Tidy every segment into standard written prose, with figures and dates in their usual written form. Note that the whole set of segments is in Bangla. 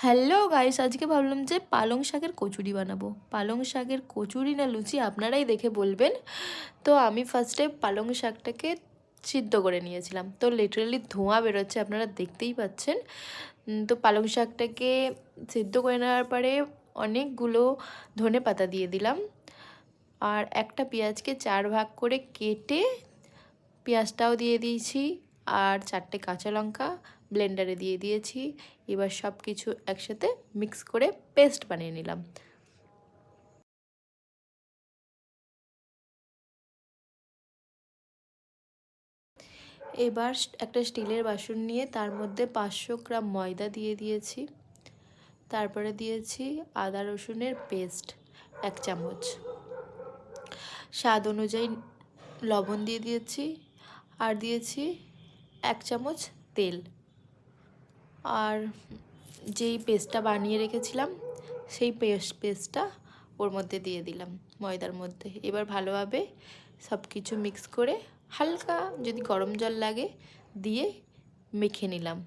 হ্যালো গাইস, আজকে ভাবলাম যে পালং শাকের কচুরি বানাবো। পালং শাকের কচুরি না লুচি আপনারাই দেখে বলবেন। তো আমি ফার্স্টে পালং শাকটাকে সিদ্ধ করে নিয়েছিলাম, তো লিটারালি ধোঁয়া বেরোচ্ছে, আপনারা দেখতেই পাচ্ছেন। তো পালং শাকটাকে সিদ্ধ করে নেওয়ার পরে অনেকগুলো ধনে পাতা দিয়ে দিলাম, আর একটা পেঁয়াজকে 4 ভাগ করে কেটে পেঁয়াজটাও দিয়ে দিয়েছি, আর 4টে কাঁচা লঙ্কা ব্লেন্ডারে দিয়ে দিয়েছি। এবার সব কিছু একসাথে মিক্স করে পেস্ট বানিয়ে নিলাম। এবার একটা স্টিলের বাসন নিয়ে তার মধ্যে 500 গ্রাম ময়দা দিয়ে দিয়েছি, তারপরে দিয়েছি আদা রসুনের পেস্ট 1 চামচ, স্বাদ অনুযায়ী লবণ দিয়ে দিয়েছি, আর দিয়েছি 1 চামচ তেল, আর যেই পেস্টটা বানিয়ে রেখেছিলাম সেই পেস্টটা ওর মধ্যে দিয়ে দিলাম ময়দার মধ্যে। এবার ভালোভাবে সব কিছু মিক্স করে হালকা যদি গরম জল লাগে দিয়ে মেখে নিলাম।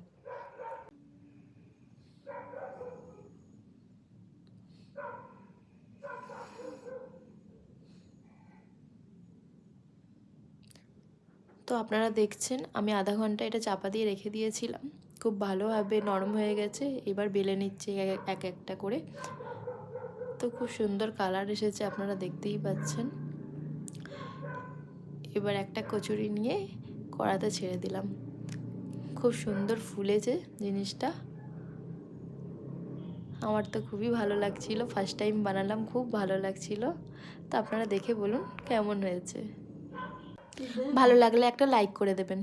তো আপনারা দেখছেন আমি আধা ঘন্টা এটা চাপা দিয়ে রেখে দিয়েছিলাম, খুব ভালোভাবে নরম হয়ে গেছে। এবার বেলে নিচ্ছে এক একটা করে। তো খুব সুন্দর কালার এসেছে, আপনারা দেখতেই পাচ্ছেন। এবার একটা কচুরি নিয়ে কড়াতে ছেড়ে দিলাম, খুব সুন্দর ফুলেছে জিনিসটা। আমার তো খুবই ভালো লাগছিল, ফার্স্ট টাইম বানালাম, খুব ভালো লাগছিল। তো আপনারা দেখে বলুন কেমন হয়েছে। ভালো লাগলে একটা লাইক করে দেবেন।